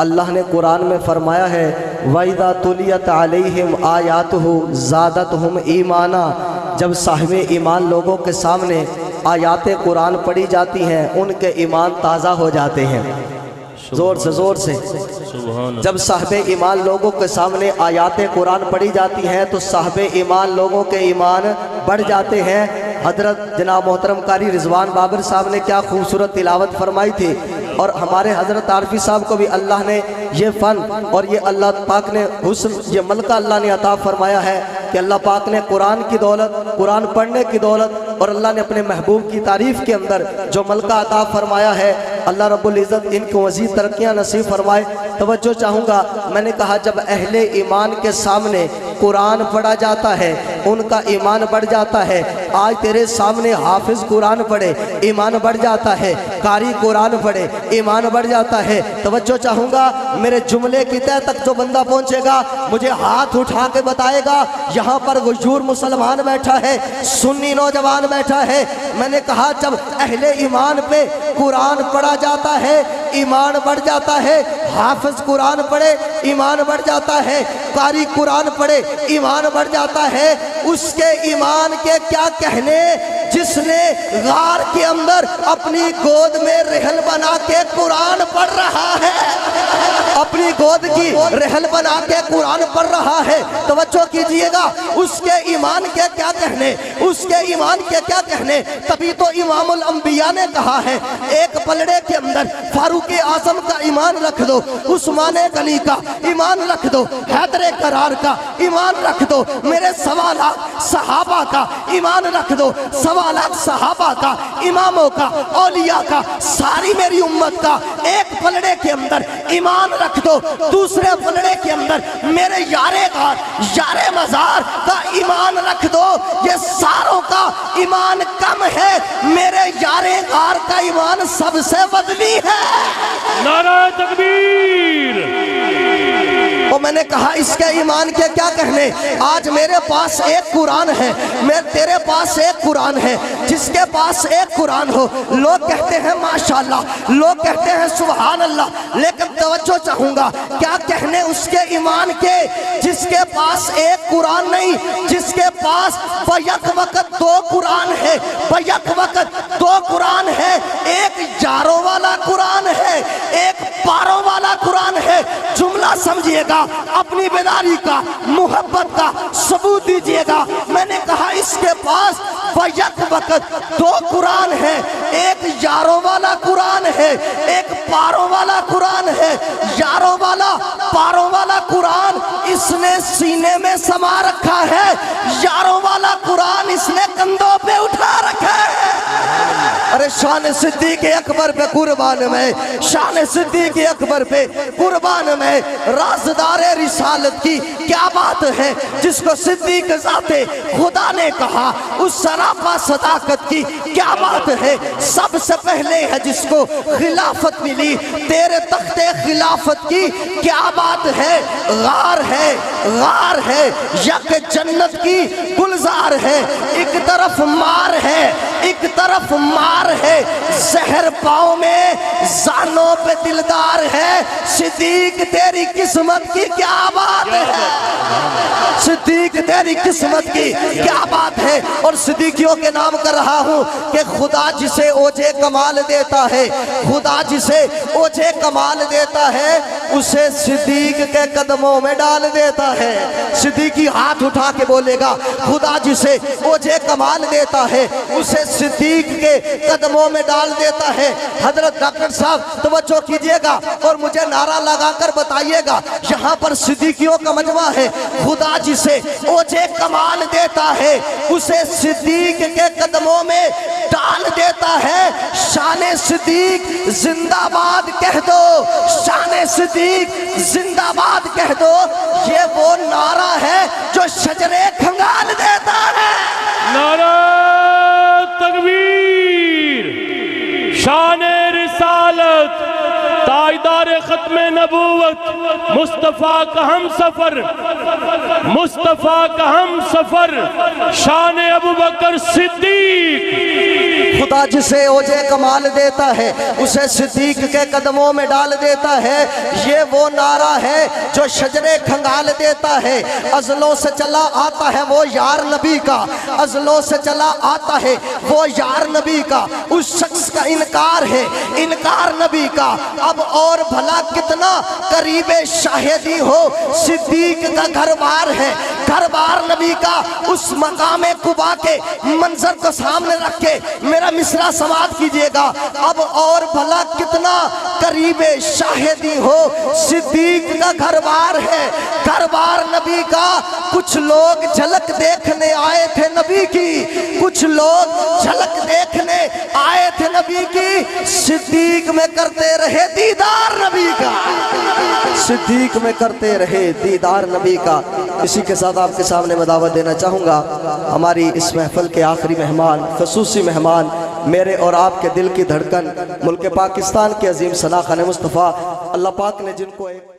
اللہ نے قرآن میں فرمایا ہے وَإِذَا تُلِيَتْ عَلَيْهِمْ آيَاتُهُ زَادَتْهُمْ ایمانا، جب صاحب ایمان لوگوں کے سامنے آیات قرآن پڑھی جاتی ہیں ان کے ایمان تازہ ہو جاتے ہیں۔ زور سے جب صاحب ایمان لوگوں کے سامنے آیات قرآن پڑھی جاتی ہیں تو صاحب ایمان لوگوں کے ایمان بڑھ جاتے ہیں۔ حضرت جناب محترم قاری رضوان بابر صاحب نے کیا خوبصورت تلاوت فرمائی تھی، اور ہمارے حضرت عارفی صاحب کو بھی اللہ نے یہ فن اور یہ اللہ پاک نے حسن، یہ ملکہ اللہ نے عطا فرمایا ہے کہ اللہ پاک نے قرآن کی دولت، قرآن پڑھنے کی دولت، اور اللہ نے اپنے محبوب کی تعریف کے اندر جو ملکہ عطا فرمایا ہے، اللہ رب العزت ان کو مزید ترقیاں نصیب فرمائے۔ توجہ چاہوں گا، میں نے کہا جب اہل ایمان کے سامنے قرآن پڑھا جاتا ہے ان کا ایمان بڑھ جاتا ہے۔ آج تیرے سامنے حافظ قرآن پڑھے ایمان بڑھ جاتا ہے، قاری قرآن پڑھے ایمان بڑھ جاتا ہے۔ توجہ چاہوں گا، میرے جملے کی تہ تک جو بندہ پہنچے گا مجھے ہاتھ اٹھا کے بتائے گا یہاں پر غیور مسلمان بیٹھا ہے، سنی نوجوان بیٹھا ہے۔ میں نے کہا جب اہل ایمان پہ قرآن پڑھا جاتا ہے ایمان بڑھ جاتا ہے، حافظ قرآن پڑھے ایمان بڑھ جاتا ہے، قاری قرآن پڑھے ایمان بڑھ جاتا ہے۔ اس کے ایمان کے کیا کہنے جس نے غار کے اندر اپنی گود میں رحل بنا کے قرآن پڑھ رہا ہے، اپنی گود کی رحل بنا کے قرآن پڑھ رہا ہے۔ توجہ کیجئے گا، اس کے ایمان کے کیا کہنے، اس کے ایمان کے کیا کہنے۔ تبھی تو امام الانبیاء نے کہا ہے ایک پلڑے کے اندر فاروق اعظم کا ایمان رکھ دو، عثمان غنی کا ایمان رکھ دو، حیدر کرار کا ایمان رکھ دو، میرے 1.25 لاکھ صحابہ کا ایمان رکھ دو، 1.25 لاکھ صحابہ کا، اماموں کا، اولیاء کا، ساری میری امت کا ایک پلڑے کے اندر ایمان رکھ دو۔ دوسرے پلڑے کے اندر میرے یار غار، یار مزار کا ایمان رکھ دو۔ یہ ساروں کا ایمان کم ہے، میرے یار غار کا ایمان سب سے بدلی ہے۔ نعرہ تکبیر۔ اور میں نے کہا اس کے ایمان کے کیا کہنے۔ آج میرے پاس ایک قرآن ہے، تیرے پاس ایک قرآن ہے، جس کے پاس ایک قرآن ہو لوگ کہتے ہیں ماشاءاللہ، لوگ کہتے ہیں سبحان اللہ، لیکن توجہ چاہوں گا کیا کہنے اس کے ایمان کے جس کے پاس ایک قرآن نہیں، جس کے پاس بیک وقت 2 قرآن ہے، بیک وقت 2 قرآن ہے، ایک یاروں والا قرآن ہے، ایک پاروں والا قرآن ہے۔ جملہ سمجھیے گا، اپنی بیداری کا، محبت کا ثبوت دیجئے گا۔ میں نے کہا اس کے پاس بیک وقت 2 قرآن ہے، ایک یاروں والا قرآن ہے، ایک پاروں والا قرآن ہے۔ یاروں والا پاروں والا قرآن اس نے سینے میں سما رکھا ہے، یاروں والا قرآن اس نے کندھوں پہ اٹھا رکھا ہے۔ ارے شان صدیق اکبر پہ قربان میں، شان صدیق اکبر پہ قربان میں، رازدار رسالت کی کیا بات ہے جس کو صدیق ذات خدا نے کہا، اس سراپا صداقت کی کیا بات ہے۔ سب سے پہلے ہے جس کو خلافت ملی، تیرے تخت خلافت کی کیا بات ہے۔ غار ہے، غار ہے، یک جنت کی گلزار ہے، ایک طرف مار ہے، ایک طرف مار ہے، زہر پاؤں میں زانوں پہ دلدار ہے۔ صدیق تیری قسمت کی کیا بات ہے، صدیق تیری قسمت کی کیا بات ہے۔ اور صدیقیوں کے نام کر رہا ہوں کہ خدا جسے اوجھے کمال دیتا ہے، خدا جسے اوجھے کمال دیتا ہے اسے صدیق کے قدموں میں ڈال دیتا ہے۔ صدیقی ہاتھ اٹھا کے بولے گا خدا جسے اوجھے کمال دیتا ہے اسے صدیق کے قدموں میں ڈال دیتا ہے۔ حضرت ڈاکٹر صاحب توجہ کیجئے گا اور مجھے نعرہ لگا کر بتائیے گا، یہاں پر صدیقیوں کا مجمع ہے، خدا جسے اوجھے کمال دیتا ہے اسے صدیق کے قدموں میں ڈال دیتا ہے۔ شان صدیق زندہ باد کہہ دو، شان صدیق زندہ باد کہہ دو، یہ وہ نعرہ ہے جو شجرے کھنگال دیتا ہے۔ نعرہ تکبیر۔ شان رسالت، تاجدار ختم نبوت، مصطفیٰ کا ہم سفر، مصطفیٰ کا ہم سفر، شان ابوبکر صدیق، خدا جسے اوجے کمال دیتا ہے اسے صدیق کے قدموں میں ڈال دیتا ہے۔ یہ وہ نعرہ ہے جو شجرے کھنگال دیتا ہے۔ ازلوں سے چلا آتا ہے وہ یار نبی کا، ازلوں سے چلا آتا ہے وہ یار نبی کا۔ اس شخص کا انکار ہے، انکار نبی کا۔ اب اور بھلا کتنا قریب شاہدی ہو، صدیق کا گھر بار ہے، گھر بار نبی کا۔ اس مقام قبا کے منظر کو سامنے رکھ کے میرا مصرع سماعت کیجئے گا۔ اب اور بھلا کتنا قریب شاہدی ہو، صدیق کا گھر بار ہے، گھر بار نبی کا۔ کچھ لوگ جھلک دیکھنے آئے تھے نبی کی، کچھ لوگ جھلک دیکھنے آئے تھے نبی کی، صدیق میں کرتے رہے دیدار نبی کا، صدیق میں کرتے رہے دیدار نبی کا۔ اسی کے ساتھ آپ کے سامنے میں دعوت دینا چاہوں گا ہماری اس محفل کے آخری مہمان، خصوصی مہمان، میرے اور آپ کے دل کی دھڑکن، ملک پاکستان کے عظیم ثنا خان مصطفیٰ، اللہ پاک نے جن کو ایک